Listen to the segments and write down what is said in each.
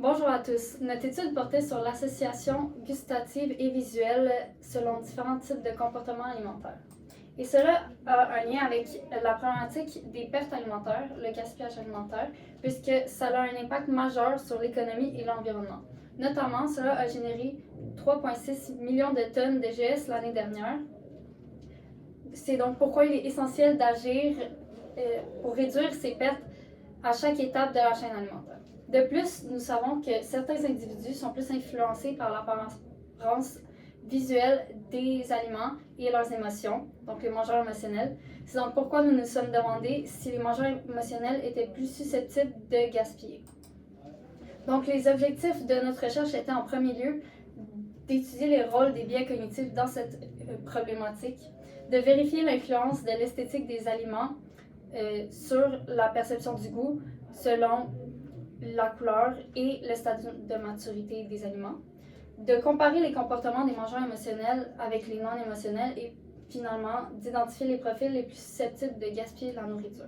Bonjour à tous. Notre étude portait sur l'association gustative et visuelle selon différents types de comportements alimentaires. Et cela a un lien avec la problématique des pertes alimentaires, le gaspillage alimentaire, puisque ça a un impact majeur sur l'économie et l'environnement. Notamment, cela a généré 3,6 millions de tonnes de GS l'année dernière. C'est donc pourquoi il est essentiel d'agir pour réduire ces pertes à chaque étape de la chaîne alimentaire. De plus, nous savons que certains individus sont plus influencés par l'apparence visuelle des aliments et leurs émotions, donc les mangeurs émotionnels. C'est donc pourquoi nous nous sommes demandé si les mangeurs émotionnels étaient plus susceptibles de gaspiller. Donc, les objectifs de notre recherche étaient en premier lieu d'étudier les rôles des biais cognitifs dans cette problématique, de vérifier l'influence de l'esthétique des aliments sur la perception du goût selon la couleur et le stade de maturité des aliments, de comparer les comportements des mangeurs émotionnels avec les non émotionnels et finalement d'identifier les profils les plus susceptibles de gaspiller de la nourriture.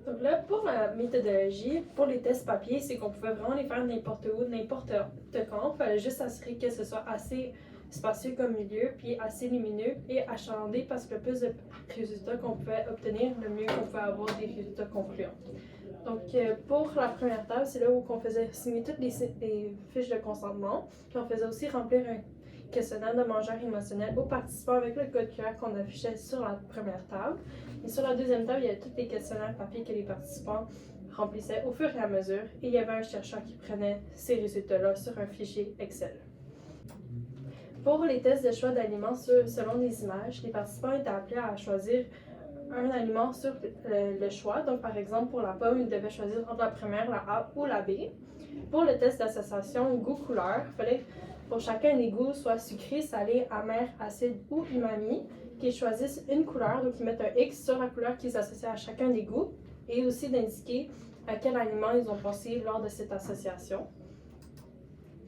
Donc là, pour la méthodologie, pour les tests papier, c'est qu'on pouvait vraiment les faire n'importe où, n'importe quand. Il fallait juste s'assurer que ce soit assez spacieux comme milieu, puis assez lumineux et achalandé parce que le plus de résultats qu'on pouvait obtenir, le mieux qu'on pouvait avoir des résultats concluants. Donc, pour la première table, c'est là où on faisait signer toutes les fiches de consentement, puis on faisait aussi remplir un questionnaire de mangeurs émotionnels aux participants avec le code QR qu'on affichait sur la première table. Et sur la deuxième table, il y avait tous les questionnaires papier que les participants remplissaient au fur et à mesure, et il y avait un chercheur qui prenait ces résultats-là sur un fichier Excel. Pour les tests de choix d'aliments selon les images, les participants étaient appelés à choisir un aliment sur le choix. Donc, par exemple, pour la pomme, ils devaient choisir entre la première, la A ou la B. Pour le test d'association goût-couleur, il fallait pour chacun des goûts, soit sucré, salé, amer, acide ou umami, qu'ils choisissent une couleur, donc ils mettent un X sur la couleur qu'ils associent à chacun des goûts, et aussi d'indiquer à quel aliment ils ont pensé lors de cette association.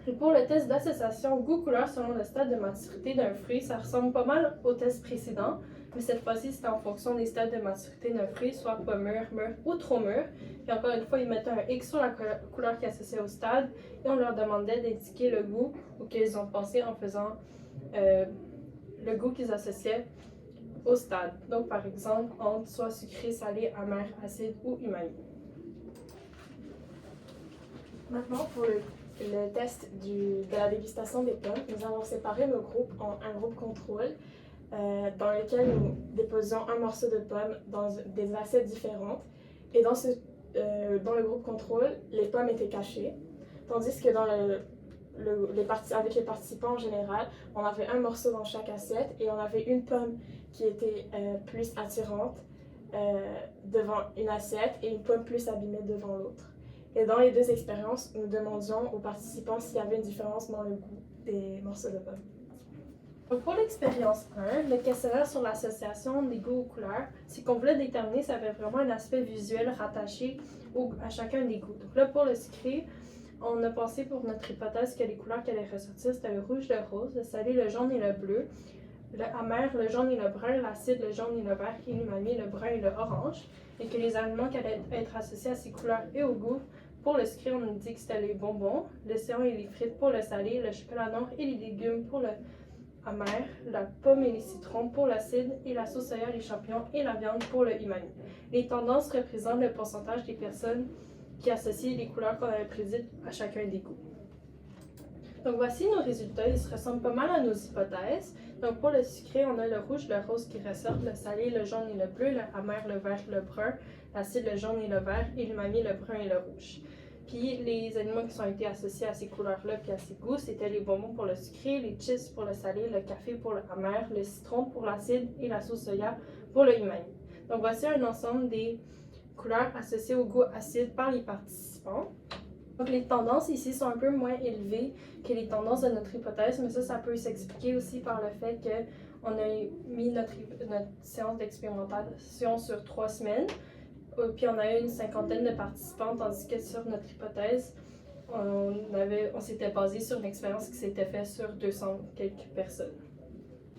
Et pour le test d'association goût-couleur selon le stade de maturité d'un fruit, ça ressemble pas mal au test précédent, mais cette fois-ci, c'était en fonction des stades de maturité d'un fruit, soit pas mûr, mûr ou trop mûr. Puis encore une fois, ils mettaient un X sur la couleur qui est associée au stade et on leur demandait d'indiquer le goût auquel ont pensé en faisant le goût qu'ils associaient au stade. Donc, par exemple, entre soit sucré, salé, amer, acide ou umami. Maintenant, pour le test de la dégustation des pommes, nous avons séparé nos groupes en un groupe contrôle dans lequel nous déposions un morceau de pomme dans des assiettes différentes. Et dans le groupe contrôle, les pommes étaient cachées, tandis que avec les participants en général, on avait un morceau dans chaque assiette et on avait une pomme qui était plus attirante devant une assiette et une pomme plus abîmée devant l'autre. Et dans les deux expériences, nous demandions aux participants s'il y avait une différence dans le goût des morceaux de pommes. Donc pour l'expérience 1, le questionnaire sur l'association des goûts aux couleurs, c'est qu'on voulait déterminer si ça avait vraiment un aspect visuel rattaché à chacun des goûts. Donc là, pour le sucré, on a pensé pour notre hypothèse que les couleurs qui allaient ressortir, c'était le rouge, le rose, le salé, le jaune et le bleu, le amer, le jaune et le brun, l'acide, le jaune et le vert, et l'umami, le brun et le orange, et que les aliments qui allaient être associés à ces couleurs et au goût, pour le sucré, on a dit que c'était les bonbons, l'océan et les frites pour le salé, le chocolat noir et les légumes pour le amer, la pomme et les citrons pour l'acide, et la sauce soya, les champignons et la viande pour le umami. Les tendances représentent le pourcentage des personnes qui associent les couleurs qu'on avait prédites à chacun des goûts. Donc voici nos résultats, ils se ressemblent pas mal à nos hypothèses. Donc pour le sucré, on a le rouge, le rose qui ressortent, le salé, le jaune et le bleu, le amer, le vert, le brun, l'acide, le jaune et le vert, et l'umami, le brun et le rouge. Puis les aliments qui ont été associés à ces couleurs-là puis à ces goûts, c'était les bonbons pour le sucré, les chips pour le salé, le café pour le amer, le citron pour l'acide et la sauce soya pour le umami. Donc voici un ensemble des couleurs associées au goût acide par les participants. Donc les tendances ici sont un peu moins élevées que les tendances de notre hypothèse, mais ça peut s'expliquer aussi par le fait qu'on a mis notre séance d'expérimentation sur 3 semaines. Puis on a eu une cinquantaine de participants, tandis que sur notre hypothèse, on s'était basé sur une expérience qui s'était faite sur 200 quelques personnes.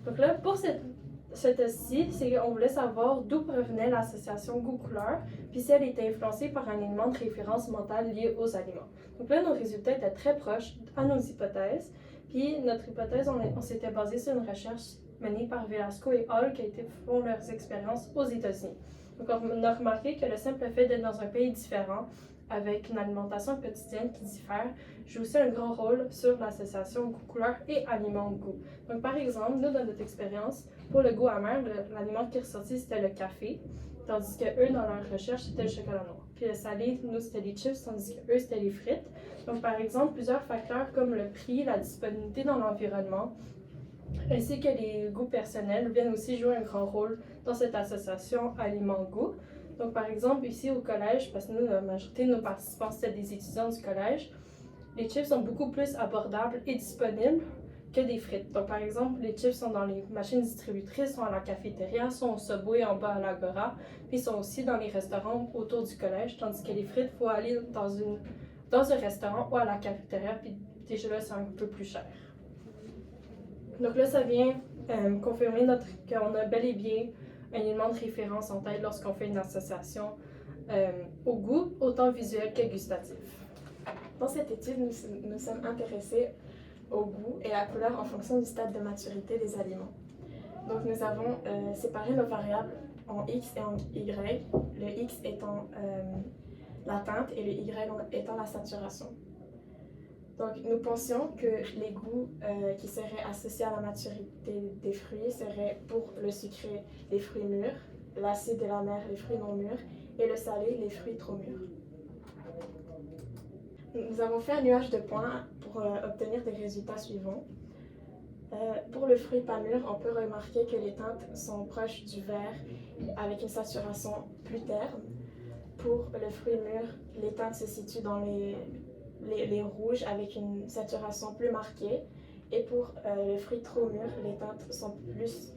Donc là, pour ce test-ci, on voulait savoir d'où provenait l'association goût-couleur, puis si elle était influencée par un élément de référence mentale lié aux aliments. Donc là, nos résultats étaient très proches à nos hypothèses. Puis notre hypothèse, on s'était basé sur une recherche menée par Velasco et Hall qui a été font leurs expériences aux États-Unis. Donc on a remarqué que le simple fait d'être dans un pays différent, avec une alimentation quotidienne qui diffère, joue aussi un grand rôle sur l'association goût-couleur et aliment-goût. Donc par exemple, nous dans notre expérience, pour le goût amer, l'aliment qui est ressorti c'était le café, tandis que eux dans leur recherche c'était le chocolat noir. Puis le salé, nous c'était les chips, tandis que eux c'était les frites. Donc par exemple, plusieurs facteurs comme le prix, la disponibilité dans l'environnement, ainsi que les goûts personnels viennent aussi jouer un grand rôle dans cette association aliment-goût. Donc, par exemple, ici au collège, parce que nous, la majorité de nos participants, c'était des étudiants du collège, les chips sont beaucoup plus abordables et disponibles que des frites. Donc, par exemple, les chips sont dans les machines distributrices, sont à la cafétéria, sont au Subway en bas à l'Agora, puis sont aussi dans les restaurants autour du collège, tandis que les frites, il faut aller dans un restaurant ou à la cafétéria, puis déjà là, c'est un peu plus cher. Donc là, ça vient confirmer qu'on a bel et bien un élément de référence en tête lorsqu'on fait une association au goût, autant visuel que gustatif. Dans cette étude, nous sommes intéressés au goût et la couleur en fonction du stade de maturité des aliments. Donc nous avons séparé nos variables en X et en Y, le X étant la teinte et le Y étant la saturation. Donc, nous pensions que les goûts qui seraient associés à la maturité des fruits seraient pour le sucré, les fruits mûrs, l'acide et l'amer, les fruits non mûrs, et le salé, les fruits trop mûrs. Nous avons fait un nuage de points pour obtenir des résultats suivants. Pour le fruit pas mûr, on peut remarquer que les teintes sont proches du vert avec une saturation plus terne. Pour le fruit mûr, les teintes se situent dans les rouges avec une saturation plus marquée. Et pour le fruit trop mûr, les teintes sont plus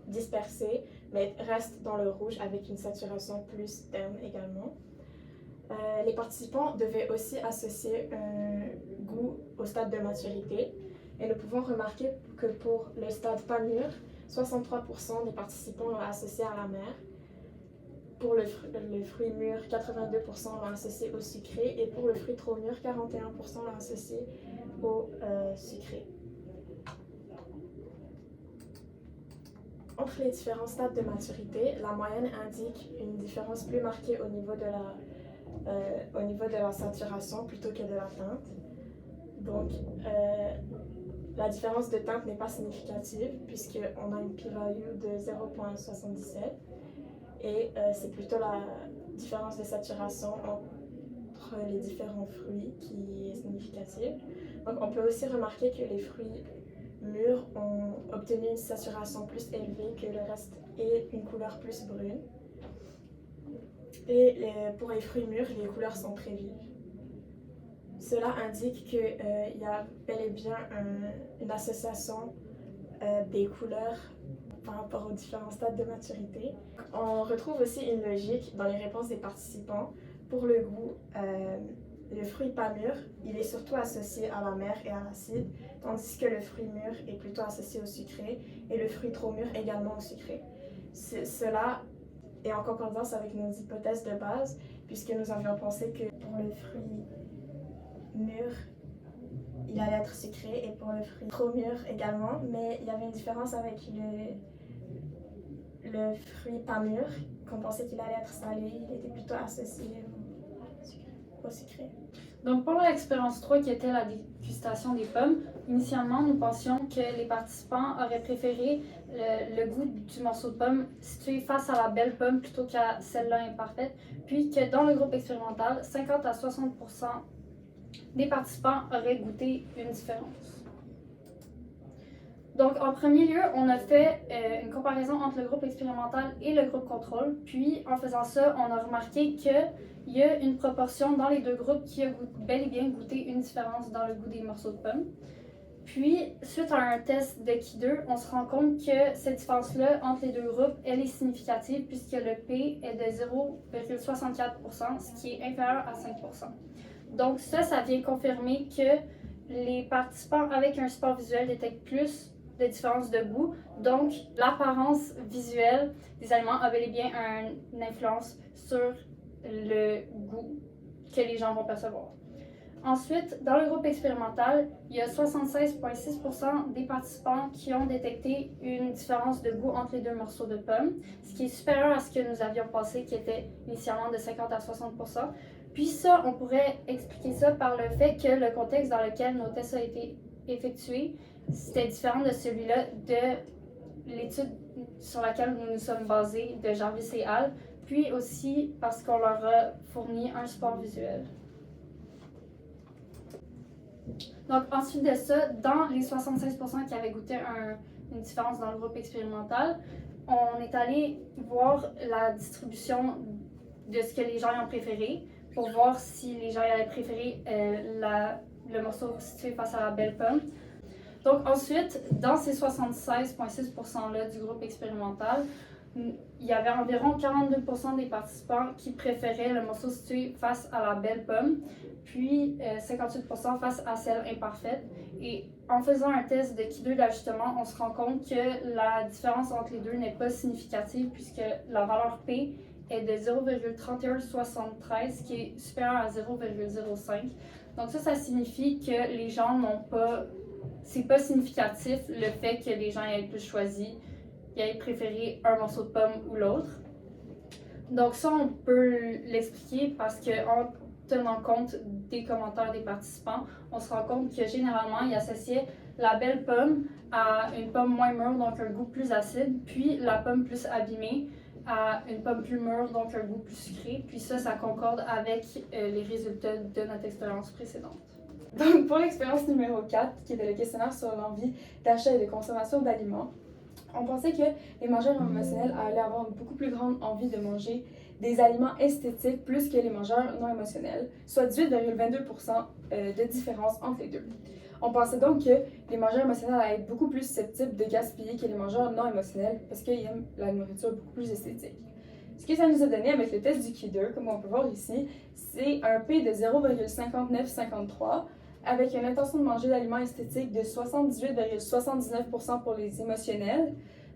dispersées, mais restent dans le rouge avec une saturation plus terne également. Les participants devaient aussi associer un goût au stade de maturité. Et nous pouvons remarquer que pour le stade pas mûr, 63% des participants l'ont associé à l'amer. Pour le fruit mûr, 82% l'ont associé au sucré. Et pour le fruit trop mûr, 41% l'ont associé au sucré. Entre les différents stades de maturité, la moyenne indique une différence plus marquée au niveau de la saturation plutôt que de la teinte. Donc, la différence de teinte n'est pas significative puisqu'on a une p-value de 0,77 et c'est plutôt la différence de saturation entre les différents fruits qui est significative. Donc, on peut aussi remarquer que les fruits mûrs ont obtenu une saturation plus élevée que le reste et une couleur plus brune. Et pour les fruits mûrs, les couleurs sont très vives. Cela indique qu'il y a bel et bien une association des couleurs par rapport aux différents stades de maturité. On retrouve aussi une logique dans les réponses des participants. Pour le goût, le fruit pas mûr, il est surtout associé à l'amer et à l'acide, tandis que le fruit mûr est plutôt associé au sucré et le fruit trop mûr également au sucré. Cela est en concordance avec nos hypothèses de base, puisque nous avions pensé que pour le fruit mûr, il allait être sucré et pour le fruit trop mûr également, mais il y avait une différence avec le fruit pas mûr, qu'on pensait qu'il allait être salé, il était plutôt associé au sucré. Donc pour l'expérience 3 qui était la dégustation des pommes, initialement nous pensions que les participants auraient préféré le goût du morceau de pomme situé face à la belle pomme plutôt qu'à celle-là imparfaite, puis que dans le groupe expérimental, 50 à 60% des participants auraient goûté une différence. Donc en premier lieu, on a fait une comparaison entre le groupe expérimental et le groupe contrôle, puis en faisant ça, on a remarqué qu'il y a une proportion dans les deux groupes qui a bel et bien goûté une différence dans le goût des morceaux de pommes. Puis, suite à un test de Q2, on se rend compte que cette différence-là entre les deux groupes, elle est significative puisque le P est de 0,64%, ce qui est inférieur à 5%. Donc ça vient confirmer que les participants avec un support visuel détectent plus de différences de goût. Donc, l'apparence visuelle des aliments a bel et bien une influence sur le goût que les gens vont percevoir. Ensuite, dans le groupe expérimental, il y a 76,6% des participants qui ont détecté une différence de goût entre les deux morceaux de pommes, ce qui est supérieur à ce que nous avions pensé qui était initialement de 50 à 60%. Puis ça, on pourrait expliquer ça par le fait que le contexte dans lequel nos tests ont été effectués, c'était différent de celui-là de l'étude sur laquelle nous nous sommes basés de Jarvis et al., puis aussi parce qu'on leur a fourni un support visuel. Donc, ensuite de ça, dans les 76% qui avaient goûté une différence dans le groupe expérimental, on est allé voir la distribution de ce que les gens y ont préféré pour voir si les gens y allaient préférer le morceau situé face à la belle pomme. Donc, ensuite, dans ces 76,6%-là du groupe expérimental, il y avait environ 42% des participants qui préféraient le morceau situé face à la belle pomme, puis 58% face à celle imparfaite. Et en faisant un test de Q2 d'ajustement, on se rend compte que la différence entre les deux n'est pas significative puisque la valeur P est de 0,3173, qui est supérieure à 0,05. Donc ça signifie que les gens n'ont pas... C'est pas significatif le fait que les gens aient plus choisi, qu'ils aient préféré un morceau de pomme ou l'autre. Donc ça, on peut l'expliquer parce qu'en tenant compte des commentaires des participants, on se rend compte que généralement, ils associaient la belle pomme à une pomme moins mûre, donc un goût plus acide, puis la pomme plus abîmée à une pomme plus mûre, donc un goût plus sucré. Puis ça concorde avec les résultats de notre expérience précédente. Donc, pour l'expérience numéro 4, qui était le questionnaire sur l'envie d'achat et de consommation d'aliments, on pensait que les mangeurs émotionnels allaient avoir une beaucoup plus grande envie de manger des aliments esthétiques plus que les mangeurs non émotionnels, soit 18,22% de différence entre les deux. On pensait donc que les mangeurs émotionnels allaient être beaucoup plus susceptibles de gaspiller que les mangeurs non émotionnels parce qu'ils aiment la nourriture beaucoup plus esthétique. Ce que ça nous a donné avec le test du Q2, comme on peut voir ici, c'est un P de 0,5953 avec une intention de manger d'aliments esthétiques de 78,79% pour les émotionnels,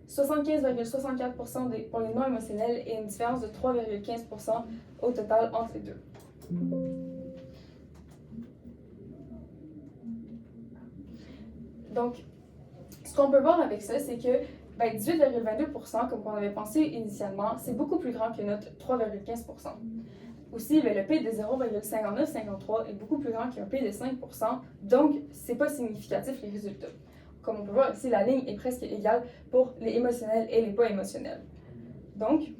75,64% pour les non émotionnels et une différence de 3,15% au total entre les deux. Donc, ce qu'on peut voir avec ça, c'est que 18,22%, comme on avait pensé initialement, c'est beaucoup plus grand que notre 3,15%. Aussi, le P de 0,5953 est beaucoup plus grand qu'un P de 5%, donc c'est pas significatif les résultats. Comme on peut voir ici, la ligne est presque égale pour les émotionnels et les pas émotionnels. Donc,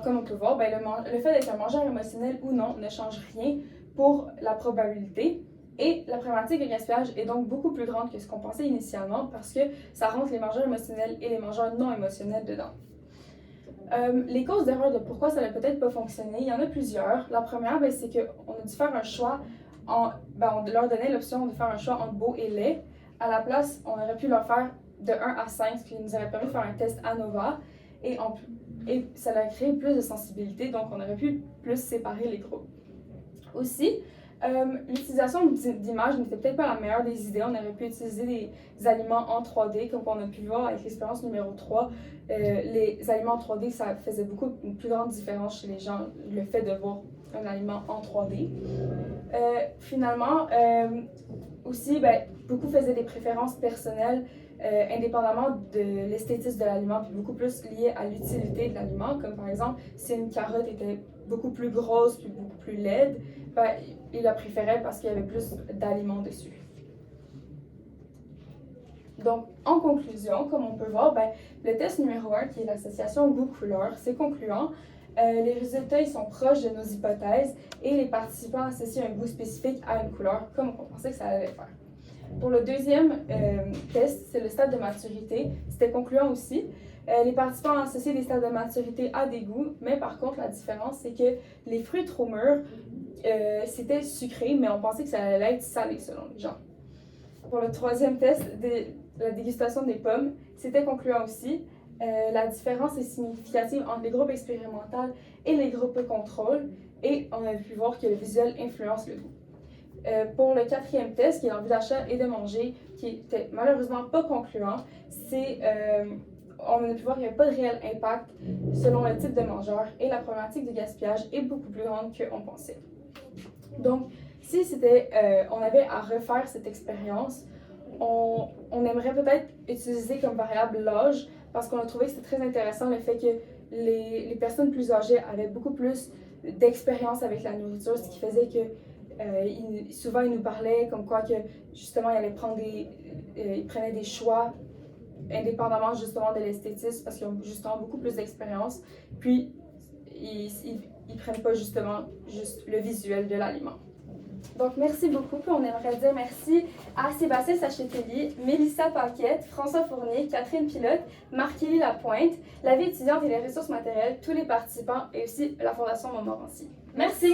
comme on peut voir, le fait d'être un mangeur émotionnel ou non ne change rien pour la probabilité. Et la problématique de gaspillage est donc beaucoup plus grande que ce qu'on pensait initialement parce que ça rentre les mangeurs émotionnels et les mangeurs non émotionnels dedans. Les causes d'erreur de pourquoi ça n'a peut-être pas fonctionné, il y en a plusieurs. La première, c'est qu'on a dû faire un choix, on leur donnait l'option de faire un choix entre beau et laid. À la place, on aurait pu leur faire de 1 à 5, ce qui nous aurait permis de faire un test ANOVA. Et ça a créé plus de sensibilité, donc on aurait pu plus séparer les groupes. Aussi, l'utilisation d'images n'était peut-être pas la meilleure des idées. On aurait pu utiliser des aliments en 3D, comme on a pu voir avec l'expérience numéro 3. Les aliments en 3D, ça faisait une plus grande différence chez les gens, le fait de voir un aliment en 3D. Finalement, aussi, beaucoup faisaient des préférences personnelles indépendamment de l'esthétisme de l'aliment, puis beaucoup plus lié à l'utilité de l'aliment, comme par exemple, si une carotte était beaucoup plus grosse puis beaucoup plus laide, ils la préféraient parce qu'il y avait plus d'aliments dessus. Donc, en conclusion, comme on peut voir, le test numéro 1, qui est l'association goût-couleur, c'est concluant. Les résultats ils sont proches de nos hypothèses et les participants associent un goût spécifique à une couleur, comme on pensait que ça allait faire. Pour le deuxième test, c'est le stade de maturité. C'était concluant aussi. Les participants ont associé des stades de maturité à des goûts, mais par contre, la différence, c'est que les fruits trop mûrs, c'était sucré, mais on pensait que ça allait être salé selon les gens. Pour le troisième test, la dégustation des pommes, c'était concluant aussi. La différence est significative entre les groupes expérimentaux et les groupes contrôle, et on a pu voir que le visuel influence le goût. Pour le quatrième test, qui est l'envie d'achat et de manger, qui était malheureusement pas concluant, on a pu voir qu'il n'y avait pas de réel impact selon le type de mangeur et la problématique de gaspillage est beaucoup plus grande qu'on pensait. Donc, Si c'était, on avait à refaire cette expérience, on aimerait peut-être utiliser comme variable l'âge parce qu'on a trouvé que c'était très intéressant le fait que les personnes plus âgées avaient beaucoup plus d'expérience avec la nourriture, ce qui faisait que souvent ils nous parlaient comme quoi que justement ils prenaient des choix indépendamment justement de l'esthétisme parce qu'ils ont justement beaucoup plus d'expérience, puis ils prennent pas justement juste le visuel de l'aliment. Donc, merci beaucoup. Puis on aimerait dire merci à Sébastien Sacheteli, Mélissa Paquette, François Fournier, Catherine Pilote, Marc-Élie Lapointe, la vie étudiante et les ressources matérielles, tous les participants et aussi la Fondation Montmorency. Merci!